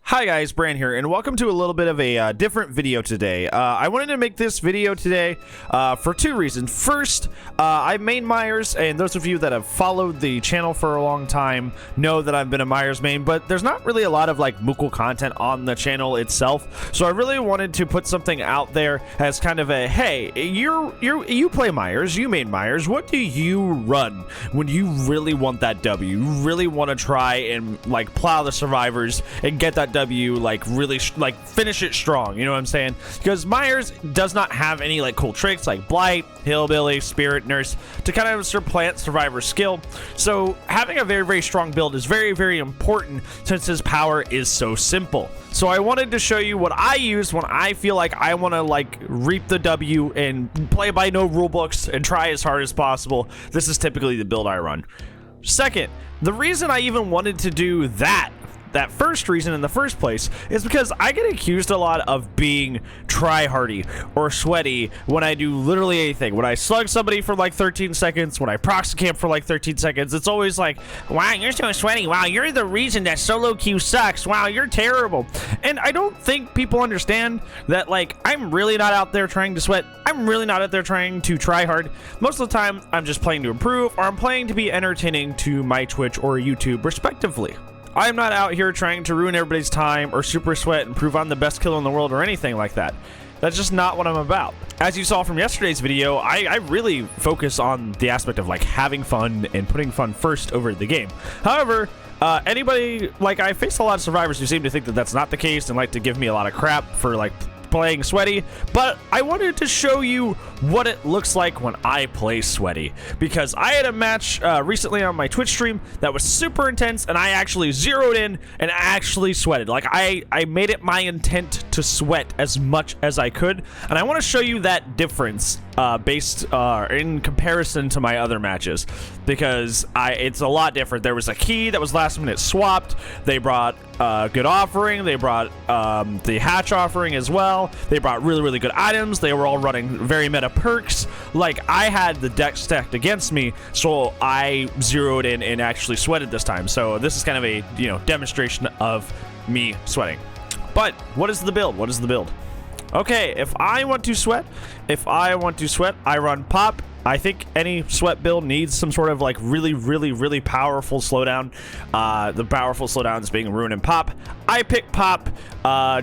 Hi guys, Bran here, and welcome to a little bit of a different video today. I wanted to make this video today for two reasons. First, I main Myers, and those of you that have followed the channel for a long time know that I've been a Myers main, but there's not really a lot of like Moogle content on the channel itself, so I really wanted to put something out there as kind of a, hey, you play Myers, you main Myers, what do you run when you really want that W? You really want to try and like plow the survivors and get that W, like really finish it strong, you know what I'm saying? Because Myers does not have any like cool tricks like Blight, Hillbilly, Spirit Nurse to kind of supplant Survivor's skill, so having a very strong build is very important since his power is so simple. So I wanted to show you what I use when I feel like I want to like reap the W and play by no rule books and try as hard as possible. This is typically the build I run. Second, the reason I even wanted to do that first reason in the first place is because I get accused a lot of being try-hardy or sweaty when I do literally anything. When I slug somebody for like 13 seconds, when I proxy camp for like 13 seconds, it's always like, wow, you're so sweaty. Wow, you're the reason that solo queue sucks. Wow, you're terrible. And I don't think people understand that, like, I'm really not out there trying to sweat. I'm really not out there trying to try hard. Most of the time, I'm just playing to improve, or I'm playing to be entertaining to my Twitch or YouTube, respectively. I'm not out here trying to ruin everybody's time or super sweat and prove I'm the best killer in the world or anything like that. That's just not what I'm about. As you saw from yesterday's video, I really focus on the aspect of like having fun and putting fun first over the game. However, anybody, like, I face a lot of survivors who seem to think that that's not the case and like to give me a lot of crap for like playing sweaty, but I wanted to show you what it looks like when I play sweaty, because I had a match recently on my Twitch stream that was super intense, and I actually zeroed in and actually sweated. Like, I made it my intent to sweat as much as I could, and I want to show you that difference based in comparison to my other matches, because it's a lot different. There was a key that was last minute swapped. They brought good offering. They brought the hatch offering as well. They brought really good items. They were all running very meta perks. Like, I had the deck stacked against me, so I zeroed in and actually sweated this time. So this is kind of a, you know, demonstration of me sweating. But what is the build? What is the build? Okay, if I want to sweat, I run pop. I think any sweat build needs some sort of like really powerful slowdown. The powerful slowdowns being Ruin and Pop. I pick Pop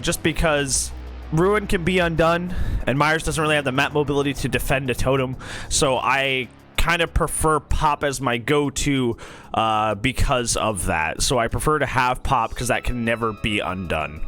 just because Ruin can be undone, and Myers doesn't really have the map mobility to defend a totem, so I kind of prefer Pop as my go-to because of that. So I prefer to have Pop because that can never be undone.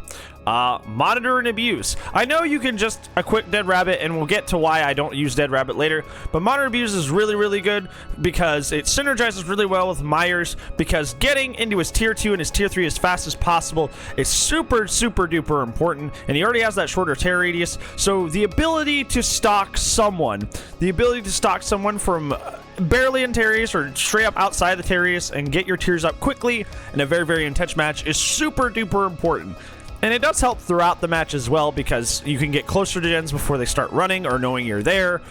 Monitor and abuse. I know you can just equip Dead Rabbit, and we'll get to why I don't use Dead Rabbit later, but Monitor and abuse is really good because it synergizes really well with Myers, because getting into his tier 2 and his tier 3 as fast as possible is super duper important, and he already has that shorter tear radius, so the ability to stalk someone from barely in Terrius or straight up outside the Terrius and get your tiers up quickly in a very intense match is super duper important. And it does help throughout the match as well, because you can get closer to gens before they start running or knowing you're there,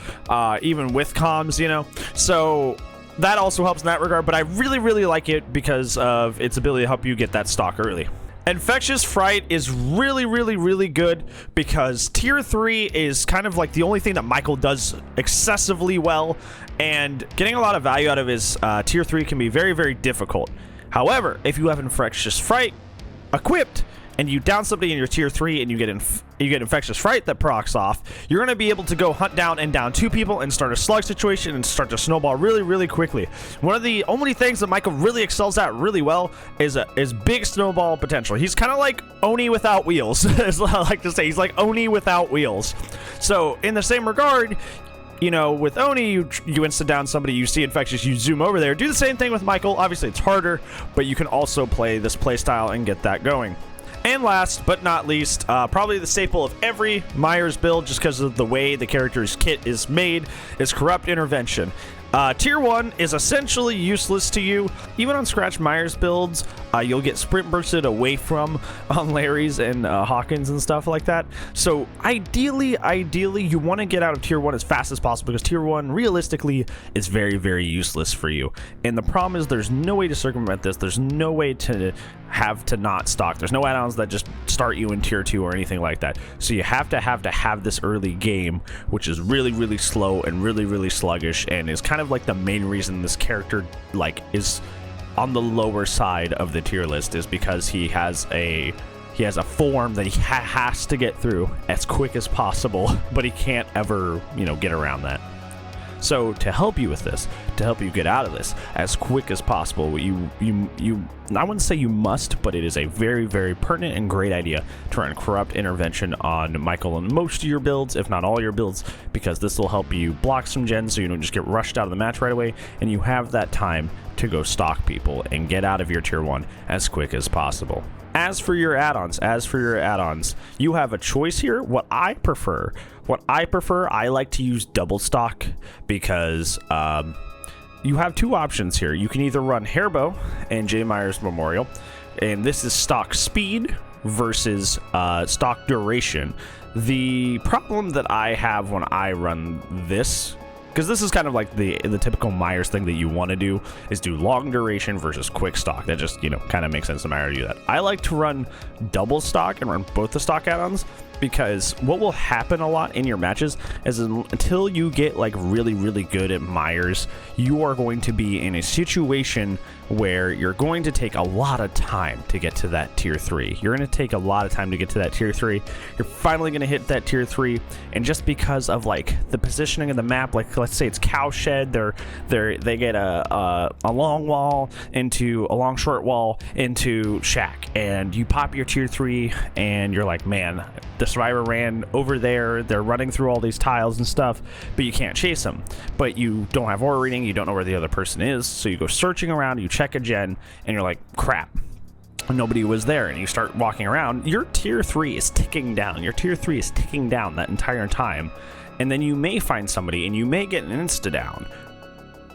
even with comms, you know. So that also helps in that regard, but I really like it because of its ability to help you get that stock early. Infectious Fright is really good because tier 3 is kind of like the only thing that Michael does excessively well, and getting a lot of value out of his tier 3 can be very difficult. However, if you have Infectious Fright equipped, and you down somebody in your tier 3 and you get Infectious Fright that procs off, you're going to be able to go hunt down and down 2 people and start a slug situation and start to snowball really quickly. One of the only things that Michael really excels at really well is big snowball potential. He's kind of like Oni without wheels, as I like to say. He's like Oni without wheels. So in the same regard, you know, with Oni, you insta down somebody, you see Infectious, you zoom over there. Do the same thing with Michael. Obviously, it's harder, but you can also play this playstyle and get that going. And last but not least, probably the staple of every Myers build, just because of the way the character's kit is made, is Corrupt Intervention. Tier 1 is essentially useless to you. Even on Scratch Myers builds, you'll get sprint bursted away from on Larry's and Hawkins and stuff like that. So ideally, you want to get out of Tier 1 as fast as possible, because Tier 1 realistically is very, very useless for you. And the problem is there's no way to circumvent this. There's no way to have to not stock. There's no add-ons that just start you in Tier 2 or anything like that. So you have to have this early game, which is really, really slow and really, really sluggish, and is kind of like the main reason this character like is on the lower side of the tier list, is because he has a form that he has to get through as quick as possible, but he can't ever, get around that. So to help you with this, to help you get out of this as quick as possible, I wouldn't say you must, but it is a very, very pertinent and great idea to run Corrupt Intervention on Michael and most of your builds, if not all your builds, because this will help you block some gens so you don't just get rushed out of the match right away, and you have that time to go stalk people and get out of your Tier 1 as quick as possible. As for your add-ons, you have a choice here. What I prefer, I like to use double stock, because you have two options here. You can either run Hairbow and J. Myers Memorial, and this is stock speed versus stock duration. The problem that I have when I run this, because this is kind of like the typical Myers thing that you want to do, is do long duration versus quick stock. That just, kind of makes sense no matter how you do that. I like to run double stock and run both the stock add-ons, because what will happen a lot in your matches is until you get like really, really good at Myers, you are going to be in a situation where you're going to take a lot of time to get to that Tier 3. You're going to take a lot of time to get to that Tier 3. You're finally going to hit that Tier 3, and just because of like the positioning of the map, like let's say it's Cowshed, they get a long wall into a long short wall into Shack, and you pop your Tier 3 and you're like, man, the survivor ran over there, they're running through all these tiles and stuff, but you can't chase them. But you don't have aura reading, you don't know where the other person is, so you go searching around, you check a gen, and you're like, crap, nobody was there, and you start walking around. Your Tier 3 is ticking down. Your Tier 3 is ticking down that entire time, and then you may find somebody, and you may get an insta-down.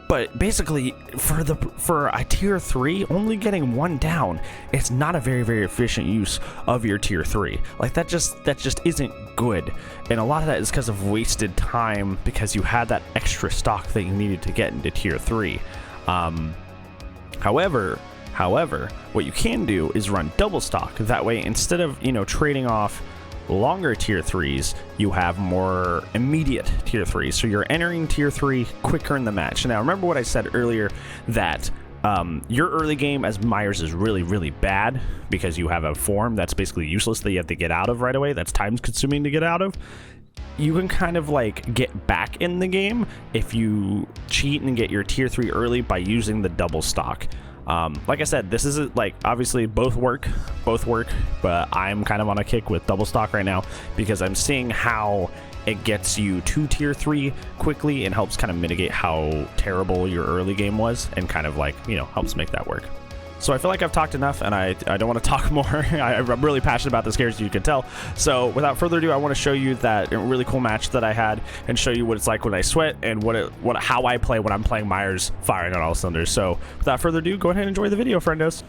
But basically, for a Tier 3, only getting one down, it's not a very, very efficient use of your Tier 3. Like, that just isn't good. And a lot of that is because of wasted time, because you had that extra stock that you needed to get into Tier 3. However, what you can do is run double stock. That way, instead of, trading off longer Tier 3s, you have more immediate Tier 3s. So you're entering Tier 3 quicker in the match. Now, remember what I said earlier, that your early game as Myers is really, really bad, because you have a form that's basically useless that you have to get out of right away. That's time consuming to get out of. You can kind of like get back in the game if you cheat and get your Tier 3 early by using the double stock. Like I said, this isn't like, obviously both work, but I'm kind of on a kick with double stock right now, because I'm seeing how it gets you to Tier 3 quickly and helps kind of mitigate how terrible your early game was, and kind of like, helps make that work. So I feel like I've talked enough, and I don't want to talk more. I'm really passionate about this character, as you can tell. So without further ado, I want to show you that really cool match that I had, and show you what it's like when I sweat, and how I play when I'm playing Myers firing on all cylinders. So without further ado, go ahead and enjoy the video, friendos.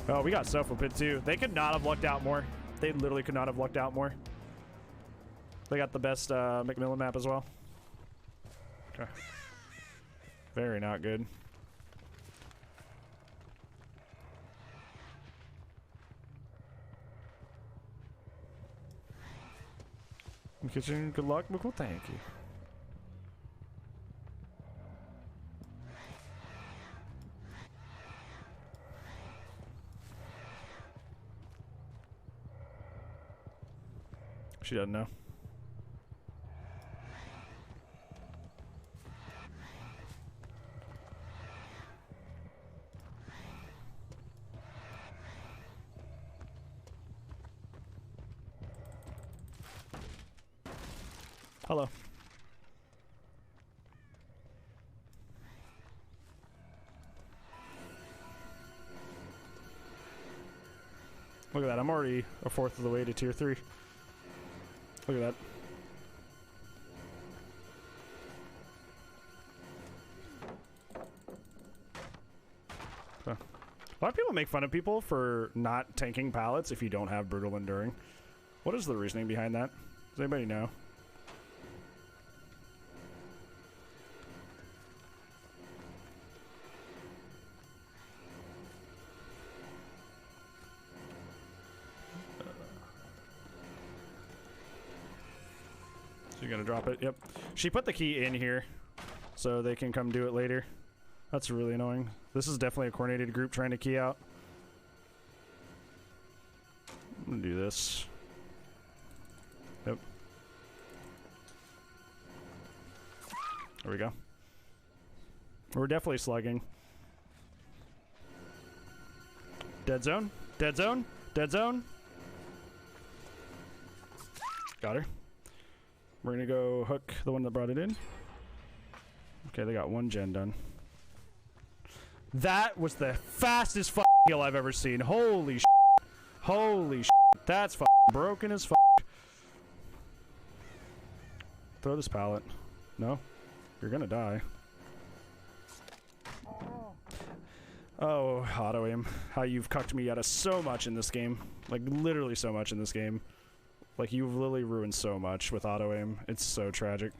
Oh, we got Sofo Pit too. They could not have lucked out more. They literally could not have lucked out more. They got the best McMillan map as well. Okay. Very not good. Kitchen, good luck, Michael. Thank you. She doesn't know. Hello. Look at that. I'm already a fourth of the way to Tier 3. Look at that. lot of people make fun of people for not tanking pallets if you don't have brutal enduring. What is the reasoning behind that? Does anybody know? So you're gonna drop it? Yep. She put the key in here so they can come do it later. That's really annoying. This is definitely a coordinated group trying to key out. I'm gonna do this. Yep. There we go. We're definitely slugging. Dead zone. Dead zone. Dead zone. Got her. We're gonna go hook the one that brought it in. Okay, they got one gen done. That was the fastest fucking heal I've ever seen. Holy shit. Holy shit. That's fucking broken as fuck. Throw this pallet. No? You're gonna die. Oh, auto aim. How you've cucked me out of so much in this game. Like, literally so much in this game. Like, you've literally ruined so much with auto aim. It's so tragic.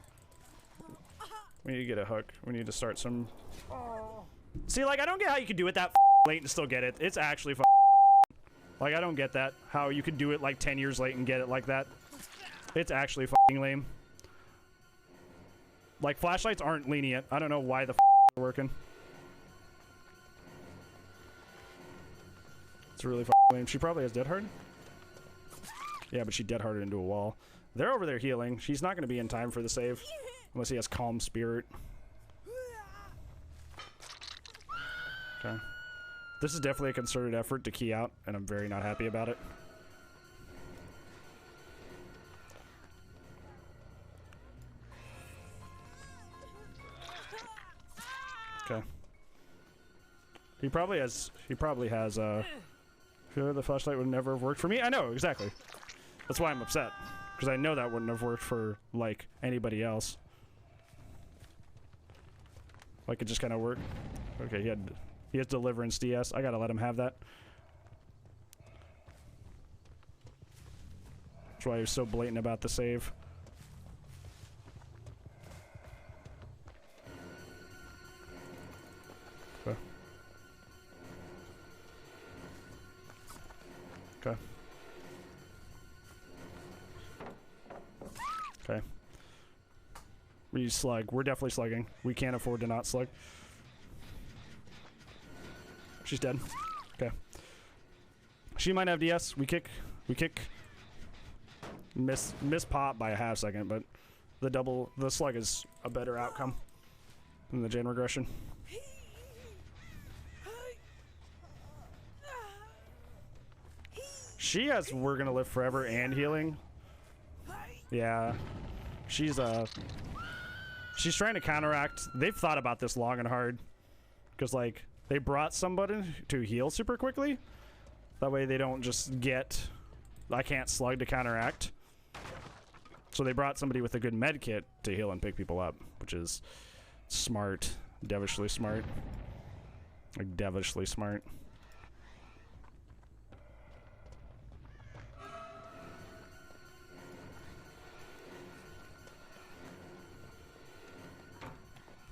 We need to get a hook. We need to start some... See, like, I don't get how you can do it that late and still get it. It's actually bullshit. Like, I don't get that. How you could do it, like, 10 years late and get it like that. It's actually lame. Like, flashlights aren't lenient. I don't know why the they're working. It's really lame. She probably has dead hard. Yeah, but she dead harded into a wall. They're over there healing. She's not going to be in time for the save. Unless he has calm spirit. Okay. This is definitely a concerted effort to key out, and I'm very not happy about it. Okay. He probably has, sure, the flashlight would never have worked for me. I know, exactly. That's why I'm upset. Because I know that wouldn't have worked for, like, anybody else. Like, it just kind of worked. Okay, he has Deliverance DS. I gotta let him have that. That's why he was so blatant about the save. Okay. Okay. Okay. We slug. We're definitely slugging. We can't afford to not slug. She's dead. Okay. She might have DS. We kick. We kick. Miss pop by a half second, but the slug is a better outcome than the gen regression. She has We're Gonna Live Forever and healing. Yeah. She's trying to counteract. They've thought about this long and hard. Because, like, they brought somebody to heal super quickly. That way they don't just get... I can't slug to counteract. So they brought somebody with a good med kit to heal and pick people up. Which is smart. Devilishly smart. Like, devilishly smart.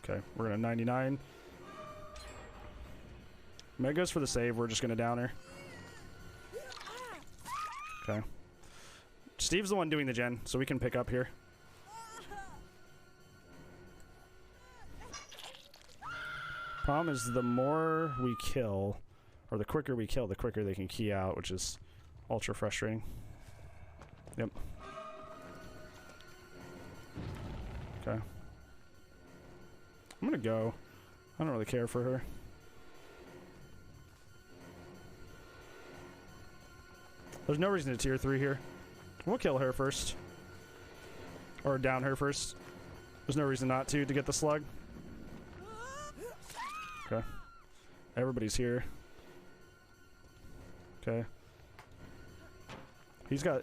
Okay, we're gonna 99. Meg goes for the save, we're just gonna down her. Okay. Steve's the one doing the gen, so we can pick up here. Problem is, the more we kill, or the quicker we kill, the quicker they can key out, which is ultra frustrating. Yep. Okay. I'm gonna go. I don't really care for her. There's no reason to tier 3 here. We'll kill her first. Or down her first. There's no reason not to get the slug. Okay. Everybody's here. Okay.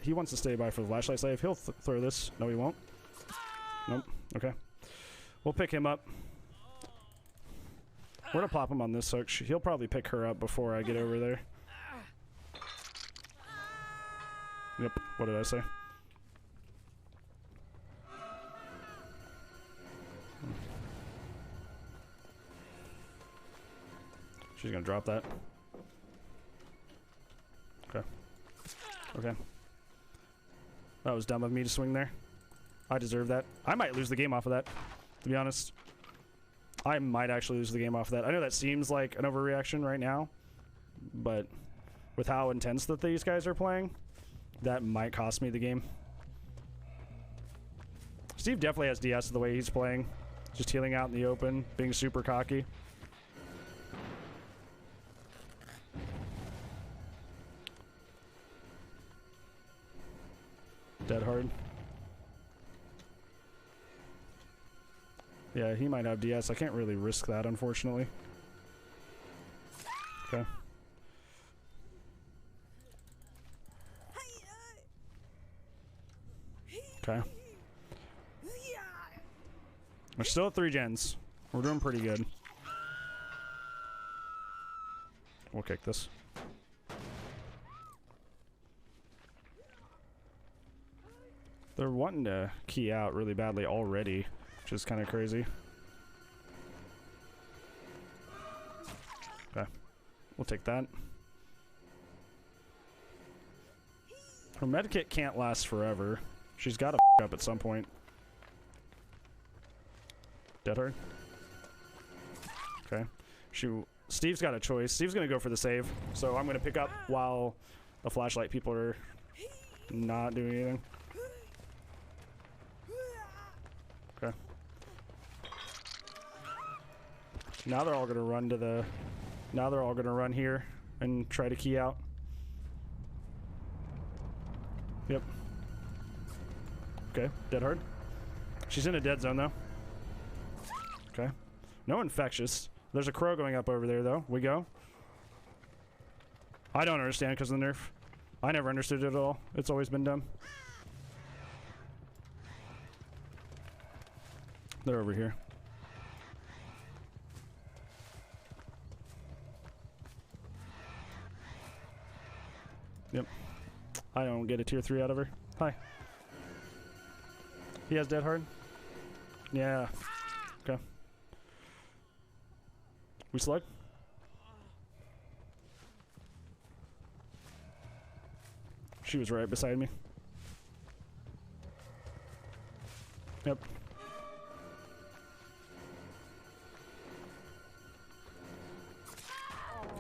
He wants to stay by for the flashlight save. He'll throw this. No, he won't. Nope. Okay. We'll pick him up. We're gonna plop him on this hook. He'll probably pick her up before I get over there. Yep, what did I say? She's gonna drop that. Okay. Okay. That was dumb of me to swing there. I deserve that. I might lose the game off of that, to be honest. I might actually lose the game off of that. I know that seems like an overreaction right now, but with how intense that these guys are playing, that might cost me the game. Steve definitely has DS the way he's playing. Just healing out in the open, being super cocky. Dead hard. Yeah, he might have DS. I can't really risk that, unfortunately. Okay. Okay. We're still at 3 gens. We're doing pretty good. We'll kick this. They're wanting to key out really badly already, which is kind of crazy. Okay. We'll take that. Her medkit can't last forever. She's got to f up at some point. Dead hard. Okay. Steve's got a choice. Steve's going to go for the save. So I'm going to pick up while the flashlight people are not doing anything. Okay. Now they're all going to run to the... Now they're all going to run here and try to key out. Yep. Okay, dead hard. She's in a dead zone, though. Okay. No infectious. There's a crow going up over there, though. We go. I don't understand because of the nerf. I never understood it at all. It's always been dumb. They're over here. Yep. I don't get a tier 3 out of her. Hi. He has dead hard? Yeah. Okay. We slug? She was right beside me. Yep.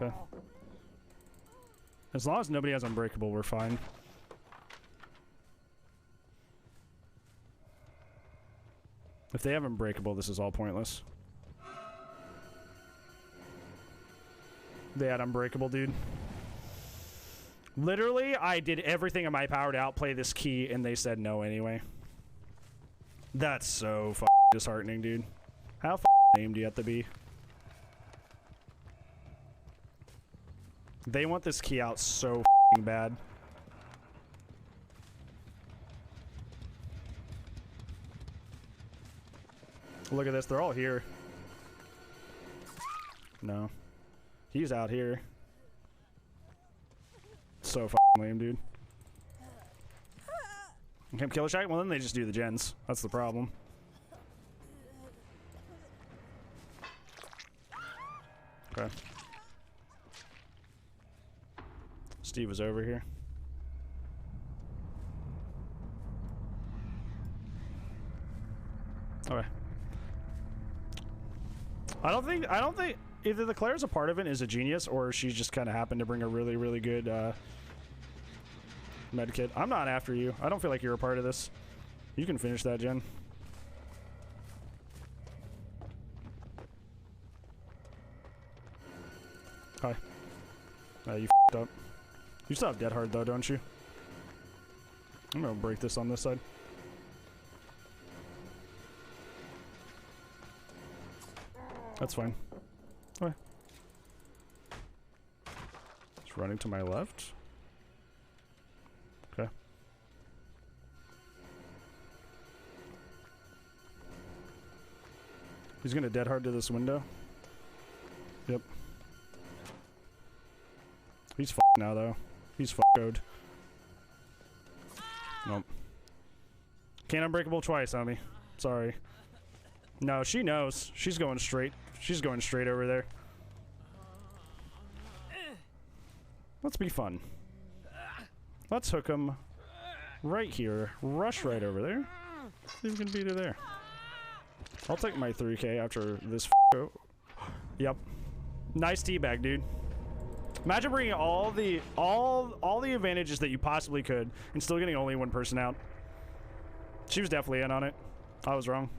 Okay. As long as nobody has Unbreakable, we're fine. If they have Unbreakable, this is all pointless. They had Unbreakable, dude. Literally, I did everything in my power to outplay this key, and they said no anyway. That's so f***ing disheartening, dude. How f***ing lame do you have to be? They want this key out so f***ing bad. Look at this, they're all here. No. He's out here. So f***ing lame, dude. Okay, killer shack? Well, then they just do the gens. That's the problem. Okay. Steve is over here. Okay. I don't think either the Claire's a part of it is a genius, or she just kind of happened to bring a really, really good medkit. I'm not after you. I don't feel like you're a part of this. You can finish that, Jen. Hi. You f***ed up. You still have dead hard though, don't you? I'm gonna break this on this side. That's fine. Okay. It's running to my left. Okay. He's gonna dead hard to this window. Yep. He's f***ed now, though. He's f***ed. Nope. Can't unbreakable twice, homie. Sorry. No, she knows. She's going straight. She's going straight over there. Let's be fun. Let's hook him right here. Rush right over there. See if we can beat her there. I'll take my 3K after this f***o. Yep. Nice teabag, dude. Imagine bringing all the advantages that you possibly could and still getting only one person out. She was definitely in on it. I was wrong.